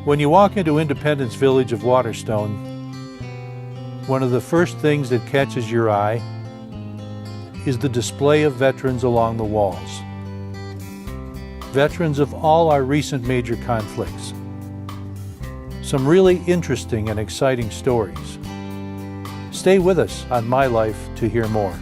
When you walk into Independence Village of Waterstone, one of the first things that catches your eye is the display of veterans along the walls. Veterans of all our recent major conflicts. Some really interesting and exciting stories. Stay with us on My Life to hear more.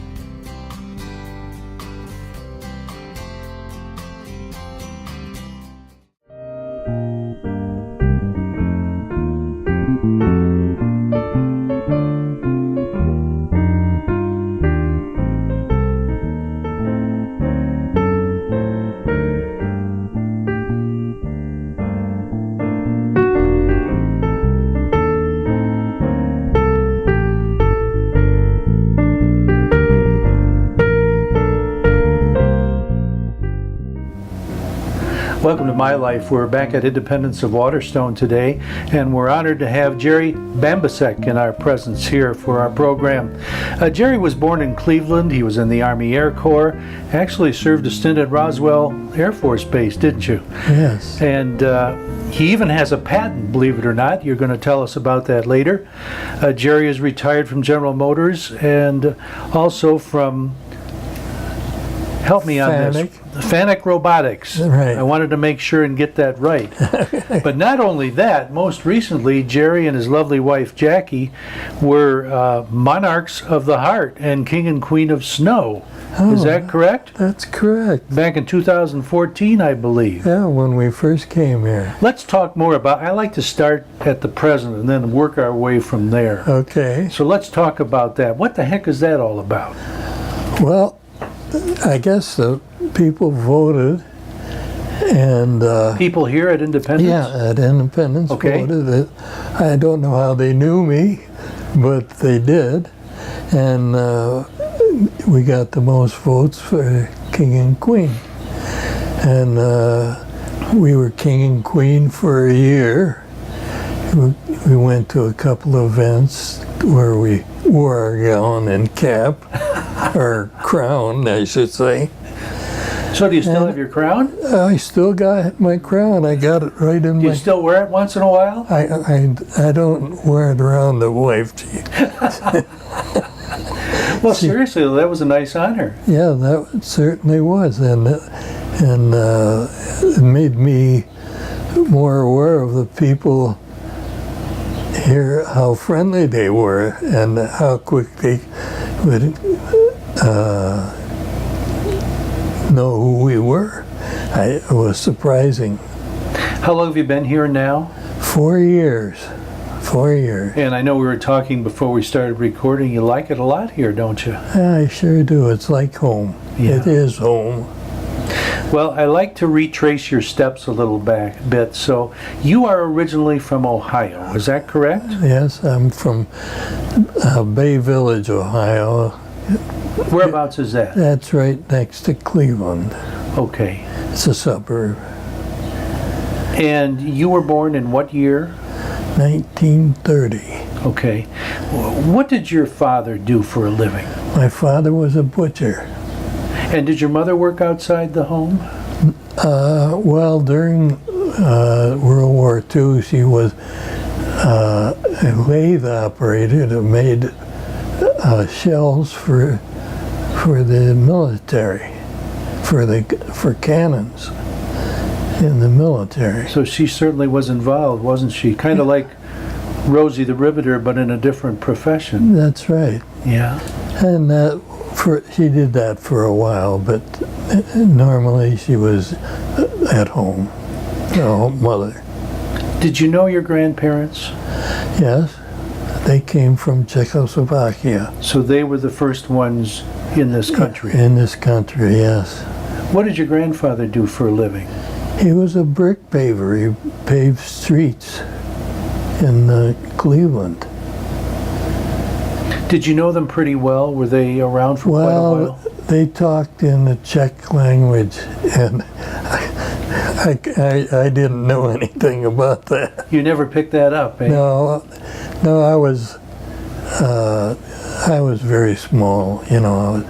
Welcome to My Life. We're back at Independence of Waterstone today, and we're honored to have Jerry Bambousek in our presence here for our program. Jerry was born in Cleveland. He was in the Army Air Corps. Actually served a stint at Roswell Air Force Base, didn't you? Yes. And he even has a patent, believe it or not. You're going to tell us about that later. Jerry is retired from General Motors and also from, help me on this, Fanuc Robotics. Right. I wanted to make sure and get that right. But not only that, most recently, Jerry and his lovely wife, Jackie, were Monarchs of the Heart and King and Queen of Snow. Oh, is that correct? That's correct. Back in 2014, I believe. Yeah, when we first came here. Let's talk more about, I like to start at the present and then work our way from there. Okay. So let's talk about that. What the heck is that all about? Well, I guess the people voted, and People here at Independence? yeah, at Independence Okay. voted. I don't know how they knew me, but they did, and we got the most votes for King and Queen, and we were King and Queen for a year. We went to a couple of events where we wore our gown and cap, or crown, I should say. So do you still have your crown? I still got my crown. I got it right in Do you my... still wear it once in a while? I don't wear it around the wife. Well, seriously, that was a nice honor. Yeah, that certainly was, and it made me more aware of the people here, how friendly they were, and how quick they would know who we were. It was surprising. How long have you been here now? 4 years. 4 years. And I know we were talking before we started recording. You like it a lot here, don't you? I sure do. It's like home. Yeah. It is home. Well, I like to retrace your steps a little bit. So you are originally from Ohio, is that correct? Yes, I'm from Bay Village, Ohio. Whereabouts is that? That's right next to Cleveland. Okay. It's a suburb. And you were born in what year? 1930. Okay. What did your father do for a living? My father was a butcher. And did your mother work outside the home? Well, during World War II, she was a lathe operator that made shells for the military, for cannons in the military. So she certainly was involved, wasn't she? Kind of like Rosie the Riveter, but in a different profession. That's right. Yeah. And she did that for a while, but normally she was at home, mother. Did you know your grandparents? Yes, they came from Czechoslovakia. So they were the first ones in this country? In this country, yes. What did your grandfather do for a living? He was a brick paver. He paved streets in Cleveland. Did you know them pretty well? Were they around for quite a while? They talked in the Czech language, and I didn't know anything about that. You never picked that up, eh? No, I was very small, you know.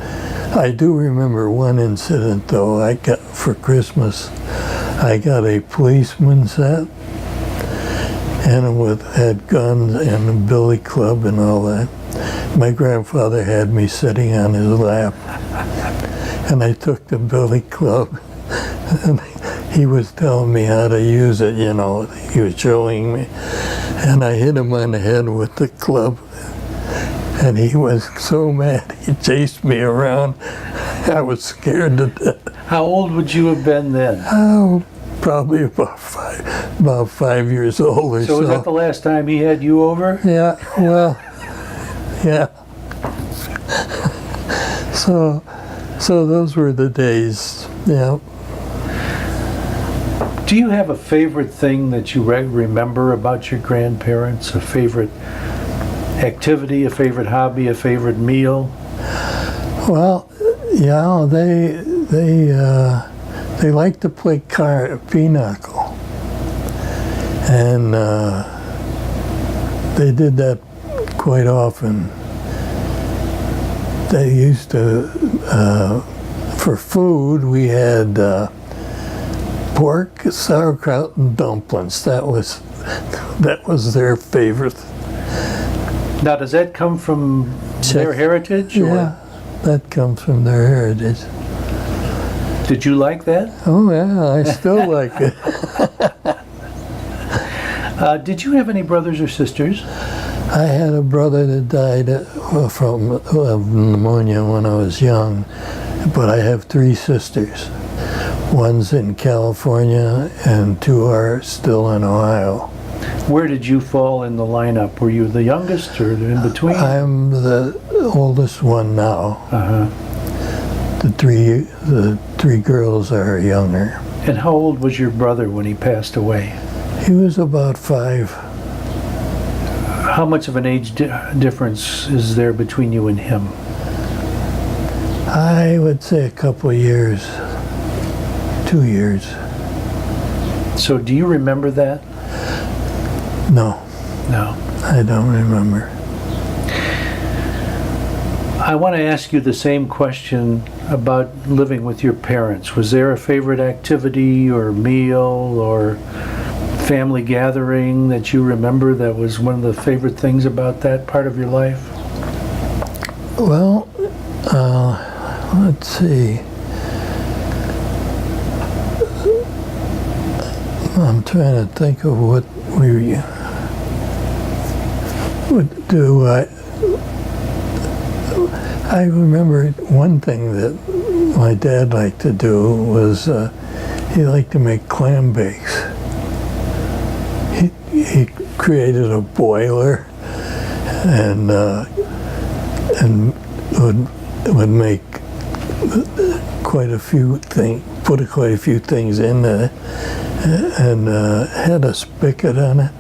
I do remember one incident, though. For Christmas, I got a policeman set, and had guns and a billy club and all that. My grandfather had me sitting on his lap, and I took the billy club, and he was telling me how to use it, you know, he was showing me, and I hit him on the head with the club, and he was so mad, he chased me around. I was scared to death. How old would you have been then? Oh, probably about 5 years old or so. So was that the last time he had you over? Yeah, well, yeah. So those were the days, yeah. Do you have a favorite thing that you remember about your grandparents? A favorite activity, a favorite hobby, a favorite meal? Well, yeah, they like to play pinochle, and they did that quite often. They used to, for food, we had pork, sauerkraut, and dumplings. That was their favorite. Now, does that come from their heritage? Yeah, that comes from their heritage. Did you like that? Oh yeah, I still like it. Did you have any brothers or sisters? I had a brother that died from pneumonia when I was young, but I have 3 sisters. One's in California and 2 are still in Ohio. Where did you fall in the lineup? Were you the youngest or in between? I'm the oldest one now. Uh-huh. The three girls are younger. And how old was your brother when he passed away? He was about 5. How much of an age difference is there between you and him? I would say a couple of years. 2 years. So do you remember that? No. No. I don't remember. I want to ask you the same question about living with your parents. Was there a favorite activity or meal or family gathering that you remember that was one of the favorite things about that part of your life? Well, let's see. I'm trying to think of what we would do. I remember one thing that my dad liked to do was he liked to make clam bakes. He created a boiler and would make quite a few things, put quite a few things in there, and had a spigot on it.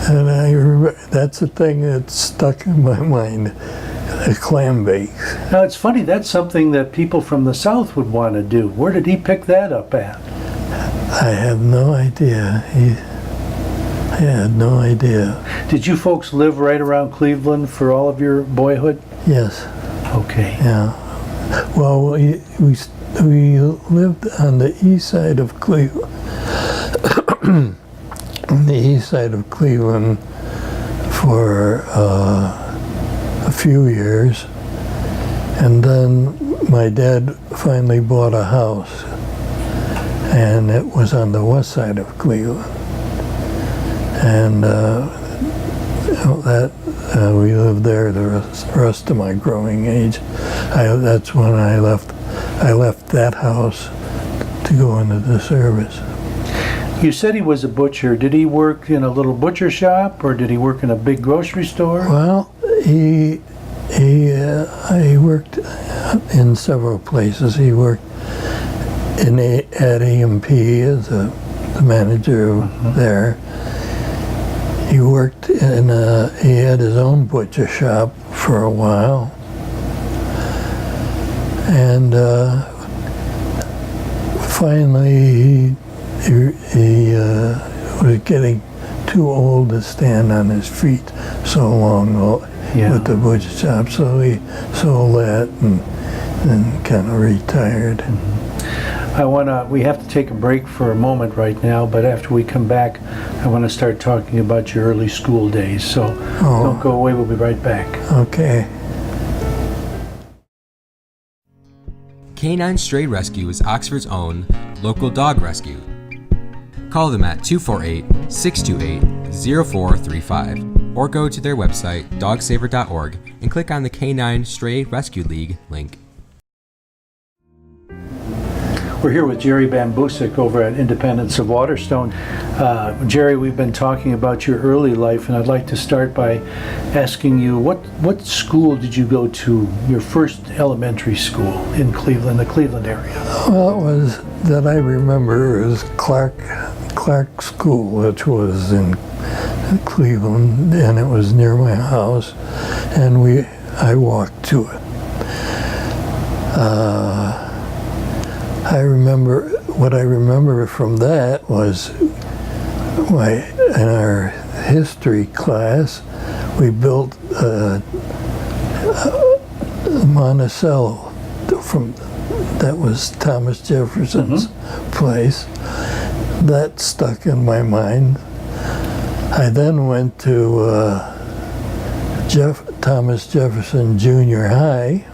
And I remember that's the thing that stuck in my mind. Clam bakes. Now it's funny, that's something that people from the South would want to do. Where did he pick that up at? I have no idea. I had no idea. Did you folks live right around Cleveland for all of your boyhood? Yes. Okay. Yeah. Well, we lived on the east side of Cleveland. On the east side of Cleveland for a few years, and then my dad finally bought a house, and it was on the west side of Cleveland, and we lived there the rest of my growing age. That's when I left that house to go into the service. You said he was a butcher. Did he work in a little butcher shop, or did he work in a big grocery store? Well, he worked in several places. He worked at A&P as the manager there. He worked he had his own butcher shop for a while. And finally he was getting too old to stand on his feet so long with the butcher shop, so he sold that and kind of retired. We have to take a break for a moment right now, but after we come back, I want to start talking about your early school days. So don't go away, we'll be right back. Okay. Canine Stray Rescue is Oxford's own local dog rescue. Call them at 248-628-0435 or go to their website dogsaver.org and click on the Canine Stray Rescue League link. We're here with Jerry Bambousek over at Independence of Waterstone. Jerry, we've been talking about your early life, and I'd like to start by asking you, what school did you go to, your first elementary school in Cleveland, the Cleveland area? Well, it was that I remember, it was Clark School, which was in Cleveland, and it was near my house, and I walked to it. What I remember from that was in our history class, we built Monticello that was Thomas Jefferson's place. That stuck in my mind. I then went to Thomas Jefferson Junior High,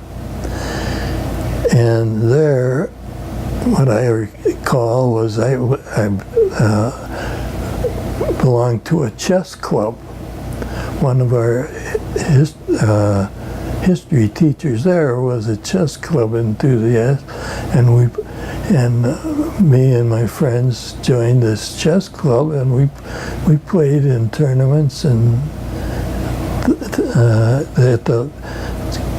and there, what I recall was I belonged to a chess club. One of our history teachers there was a chess club enthusiast, and me and my friends joined this chess club, and we played in tournaments and at the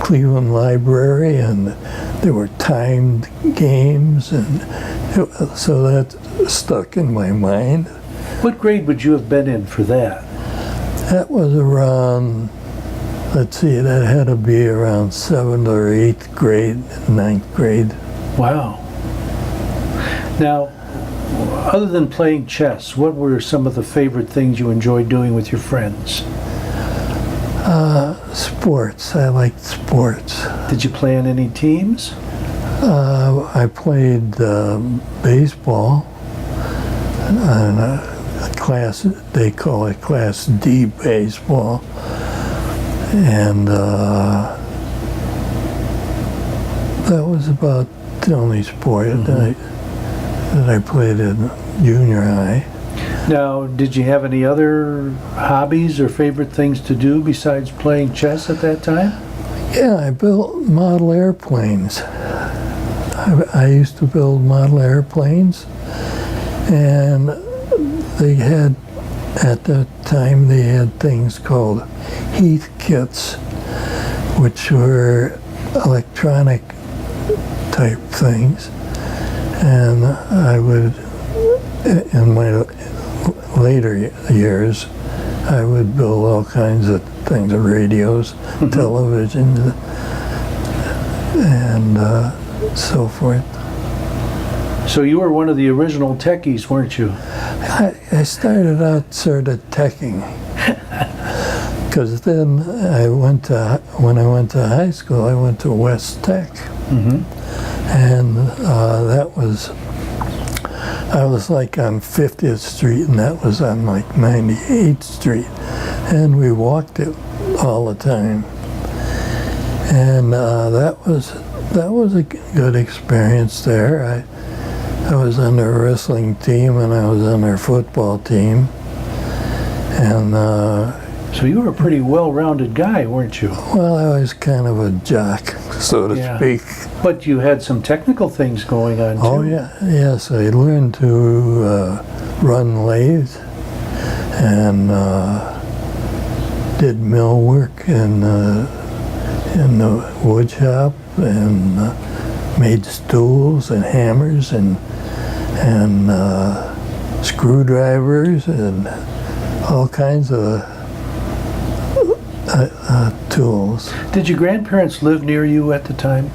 Cleveland Library, and there were timed games, and so that stuck in my mind. What grade would you have been in for that? That was around, let's see, that had to be around 7th or 8th grade, 9th grade. Wow. Now, other than playing chess, what were some of the favorite things you enjoyed doing with your friends? Sports. I liked sports. Did you play on any teams? I played baseball on a class, they call it Class D baseball, and that was about the only sport that I played in junior high. Now, did you have any other hobbies or favorite things to do besides playing chess at that time? Yeah, I built model airplanes. I used to build model airplanes, and they had, at that time, they had things called Heath kits, which were electronic type things, and I would, in my later years, I would build all kinds of things, radios, televisions, and so forth. So you were one of the original techies, weren't you? I started out sort of teching, because then when I went to high school, I went to West Tech, and I was like on 50th Street, and that was on like 98th Street, and we walked it all the time, and that was a good experience there. I was on their wrestling team, and I was on their football team, and so you were a pretty well-rounded guy, weren't you? well, I was kind of a jock, so to speak. But you had some technical things going on too. Oh yeah, yes. I learned to run lathe, and did mill work in the wood shop, and made stools and hammers and screwdrivers and all kinds of tools. Did your grandparents live near you at the time?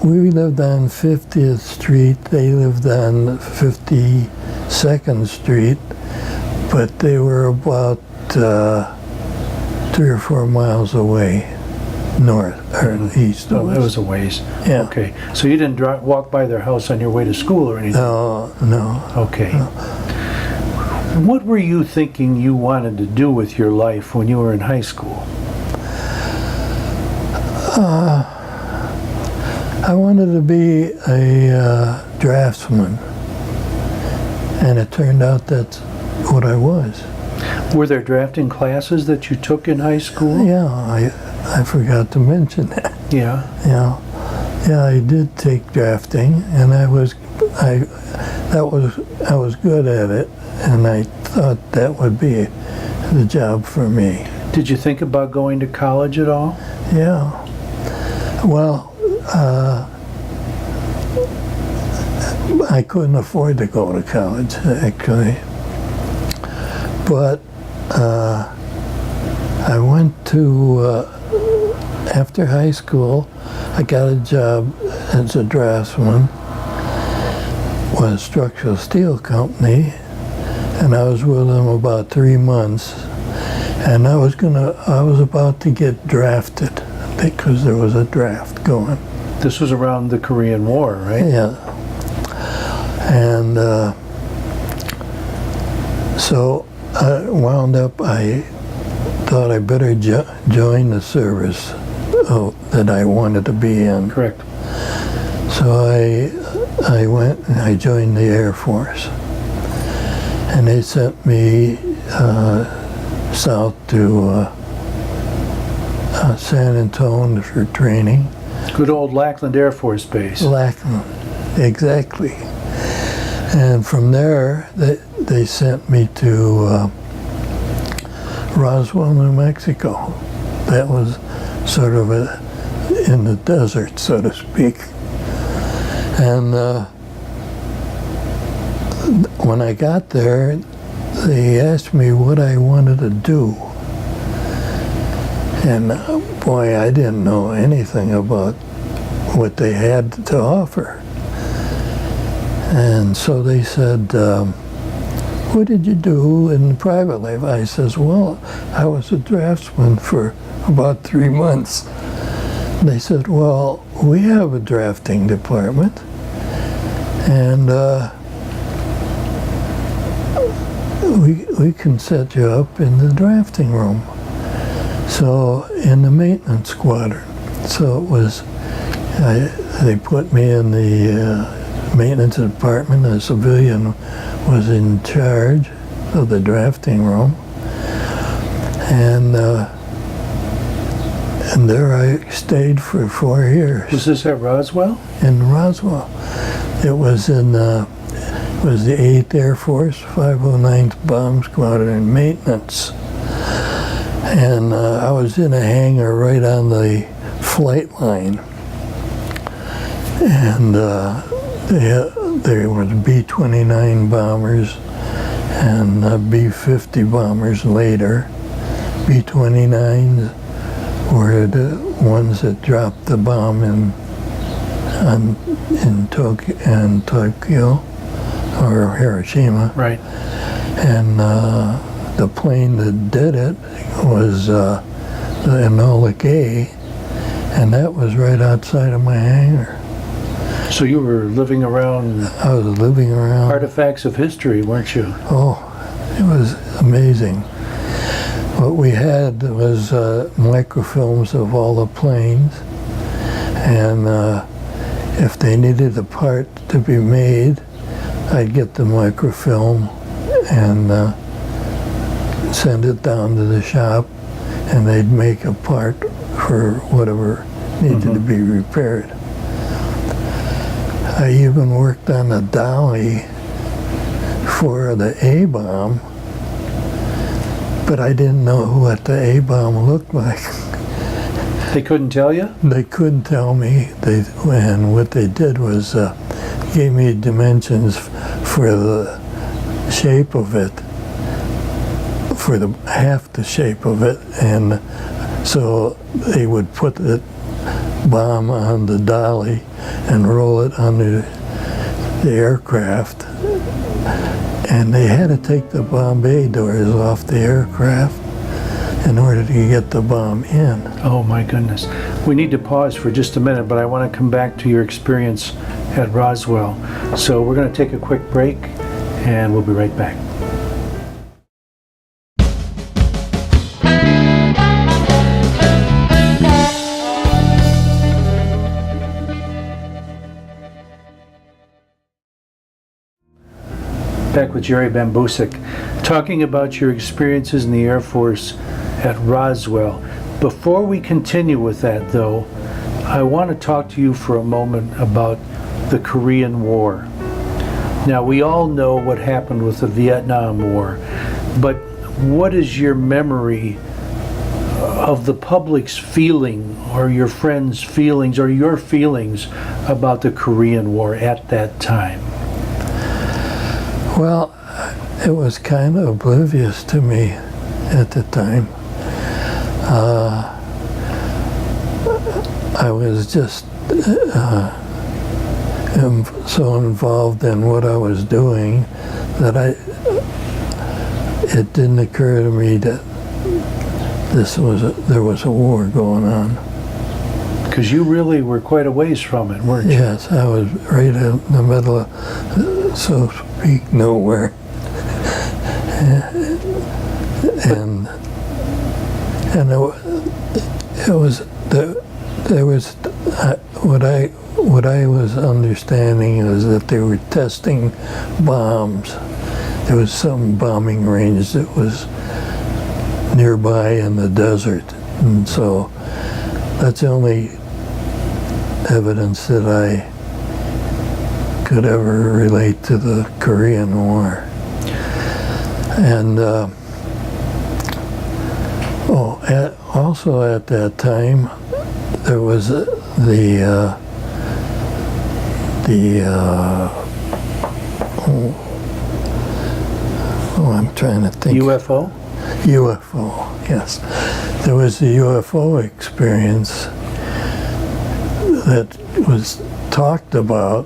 We lived on 50th Street. They lived on 52nd Street, but they were about 3 or 4 miles away. north or east of Oh, us. that was a ways. Yeah. Okay. So you didn't walk by their house on your way to school or anything? No. Okay. What were you thinking you wanted to do with your life when you were in high school? I wanted to be a draftsman, and it turned out that's what I was. Were there drafting classes that you took in high school? Yeah, I forgot to mention that. Yeah. Yeah, I did take drafting, and I was good at it, and I thought that would be the job for me. Did you think about going to college at all? Yeah. Well, I couldn't afford to go to college, actually. But I went to, after high school, I got a job as a draftsman with a structural steel company, and I was with them about 3 months. And I was about to get drafted because there was a draft going. This was around the Korean War, right? Yeah. And so I wound up, I thought I better join the service that I wanted to be in. Correct. So I went and I joined the Air Force. And they sent me south to San Antonio for training. Good old Lackland Air Force Base. Lackland, exactly. And from there, they sent me to Roswell, New Mexico. That was sort of in the desert, so to speak. And when I got there, they asked me what I wanted to do. And boy, I didn't know anything about what they had to offer. And so they said, what did you do in private life? I says, well, I was a draftsman for about 3 months. They said, well, we have a drafting department, and we can set you up in the drafting room. So in the maintenance squadron. So it was, they put me in the maintenance department. A civilian was in charge of the drafting room, and there I stayed for 4 years. Was this at Roswell? In Roswell. It was in the 8th Air Force, 509th Bomb Squadron maintenance. And I was in a hangar right on the flight line. And there was B-29 bombers and B-50 bombers later. B-29s were the ones that dropped the bomb in Tokyo or Hiroshima. Right. And the plane that did it was the Enola Gay, and that was right outside of my hangar. So you were living around I was living around. artifacts of history, weren't you? Oh, it was amazing. What we had was microfilms of all the planes, and if they needed a part to be made, I'd get the microfilm and send it down to the shop, and they'd make a part for whatever needed to be repaired. I even worked on a dolly for the A-bomb, but I didn't know what the A-bomb looked like. They couldn't tell you? They couldn't tell me. And what they did was gave me dimensions for the shape of it, for half the shape of it, and so they would put the bomb on the dolly and roll it onto the aircraft, and they had to take the bomb bay doors off the aircraft in order to get the bomb in. Oh my goodness. We need to pause for just a minute, but I want to come back to your experience at Roswell. So we're going to take a quick break, and we'll be right back. Back with Jerry Bambousek, talking about your experiences in the Air Force at Roswell. Before we continue with that, though, I want to talk to you for a moment about the Korean War. Now, we all know what happened with the Vietnam War, but what is your memory of the public's feeling, or your friends' feelings, or your feelings about the Korean War at that time? Well, it was kind of oblivious to me at the time. I was just so involved in what I was doing that it didn't occur to me that there was a war going on. Because you really were quite a ways from it, weren't you? Yes, I was right in the middle of, so to speak, nowhere. And there was what I was understanding is that they were testing bombs. There was some bombing range that was nearby in the desert, and so that's the only evidence that I could ever relate to the Korean War. And also at that time, there was I'm trying to think. UFO? UFO, yes. There was the UFO experience that was talked about,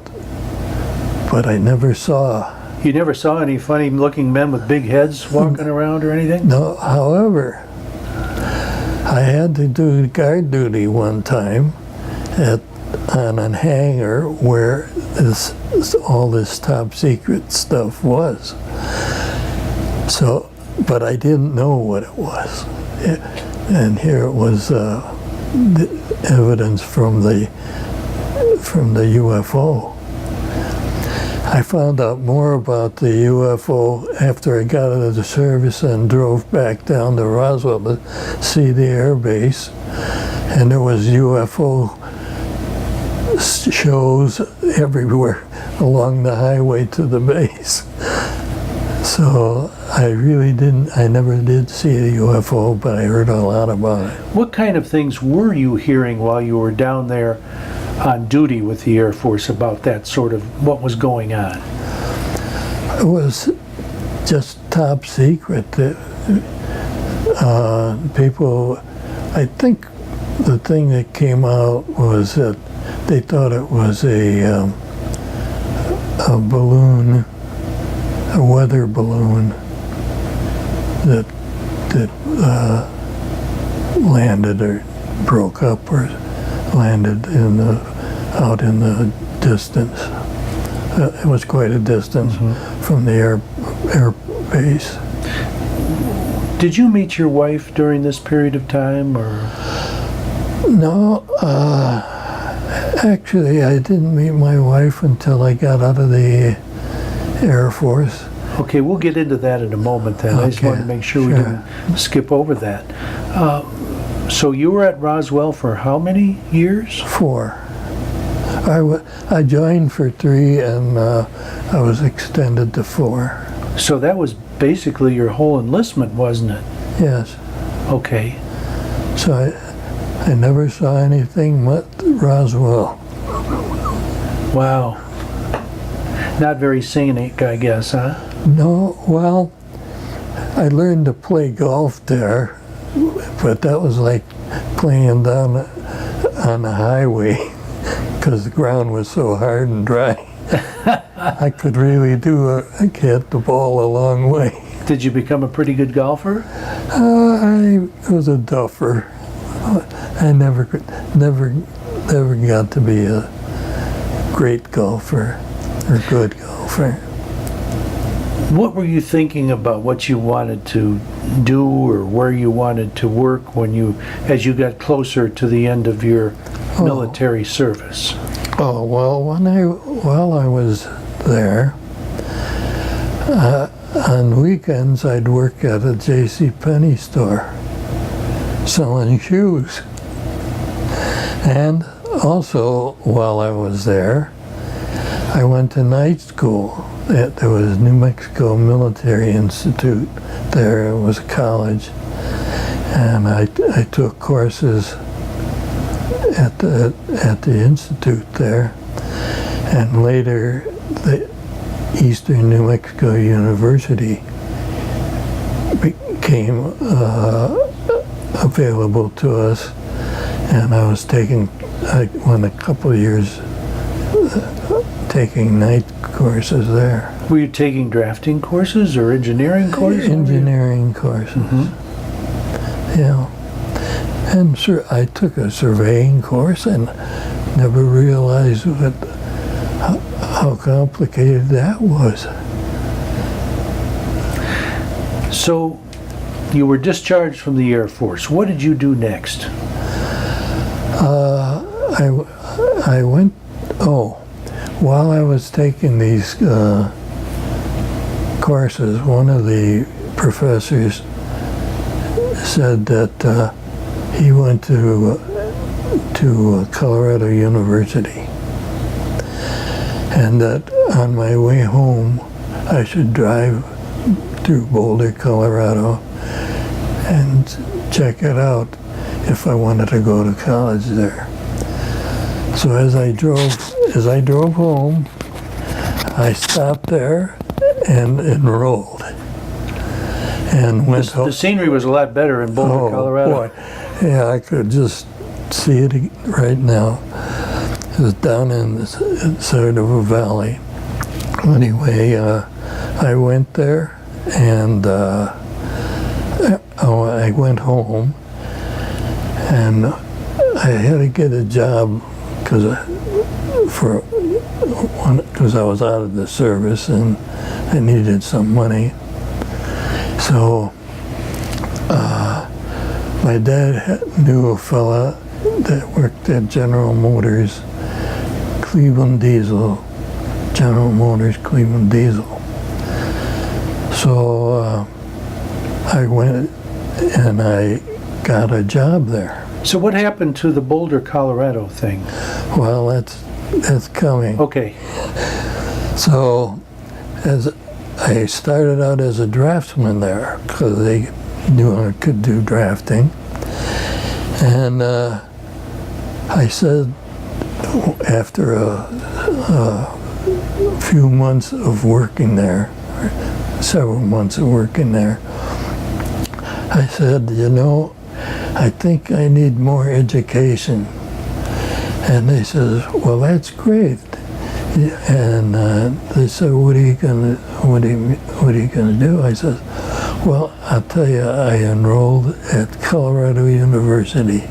but I never saw. You never saw any funny-looking men with big heads walking around or anything? No, however, I had to do guard duty one time on a hangar where all this top secret stuff was. So, but I didn't know what it was. And here it was the evidence from the UFO. I found out more about the UFO after I got out of the service and drove back down to Roswell to see the air base. And there was UFO shows everywhere along the highway to the base. So I never did see a UFO, but I heard a lot about it. What kind of things were you hearing while you were down there on duty with the Air Force about that sort of, what was going on? It was just top secret. People, I think the thing that came out was that they thought it was a balloon, a weather balloon that landed or broke up or landed out in the distance. It was quite a distance from the air base. Did you meet your wife during this period of time, or? No, actually I didn't meet my wife until I got out of the Air Force. Okay, we'll get into that in a moment then. Okay, I just wanted to make sure we didn't skip over that. So you were at Roswell for how many years? 4. I joined for 3 and I was extended to 4. So that was basically your whole enlistment, wasn't it? Yes. Okay. So I never saw anything but Roswell. Wow. Not very scenic, I guess, huh? No, well, I learned to play golf there, but that was like playing down on the highway because the ground was so hard and dry. I could really hit the ball a long way. Did you become a pretty good golfer? I was a duffer. I never got to be a great golfer or good golfer. What were you thinking about what you wanted to do or where you wanted to work as you got closer to the end of your military service? Oh, well, while I was there, on weekends I'd work at a J.C. Penney store selling shoes. And also, while I was there, I went to night school. There was New Mexico Military Institute there. It was a college. And I took courses at the institute there. And later, the Eastern New Mexico University became available to us. And I went a couple of years taking night courses there. Were you taking drafting courses or engineering courses? Engineering courses. Mm-hmm. Yeah. And I took a surveying course and never realized how complicated that was. So, you were discharged from the Air Force. What did you do next? I went, while I was taking these courses, one of the professors said that he went to Colorado University, and that on my way home I should drive through Boulder, Colorado, and check it out if I wanted to go to college there. So as I drove home, I stopped there and enrolled, and went home. The scenery was a lot better in Boulder, Colorado. Boy. Yeah, I could just see it right now. It was down in the side of a valley. Anyway, I went there, and I went home, and I had to get a job because I was out of the service and I needed some money. So my dad knew a fella that worked at General Motors, Cleveland Diesel, General Motors, Cleveland Diesel. So I went and I got a job there. So what happened to the Boulder, Colorado thing? Well, that's coming. Okay. So as I started out as a draftsman there because they knew I could do drafting. And I said, after a few months of working there, several months of working there, I said, I think I need more education. And they said, well, that's great. And they said, what are you gonna do? I said, well, I'll tell you, I enrolled at Colorado University,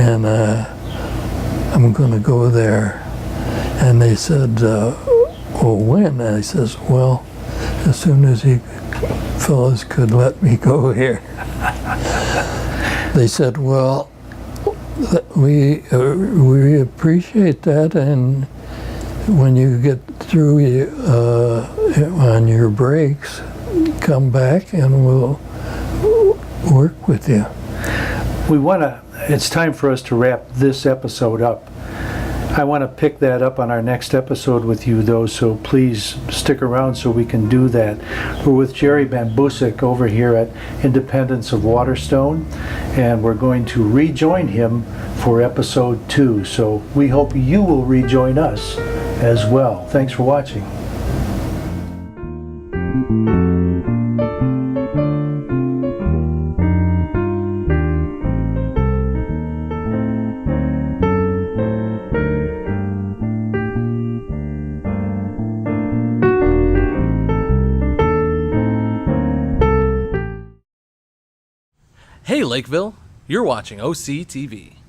and I'm gonna go there. And they said, well, when? And I says, well, as soon as you fellas could let me go here. They said, well, we appreciate that, and when you get through on your breaks, come back and we'll work with you. It's time for us to wrap this episode up. I want to pick that up on our next episode with you, though, so please stick around so we can do that. We're with Jerry Bambousek over here at Independence of Waterstone, and we're going to rejoin him for episode 2. So we hope you will rejoin us as well. Thanks for watching. Hey, Lakeville! You're watching OCTV.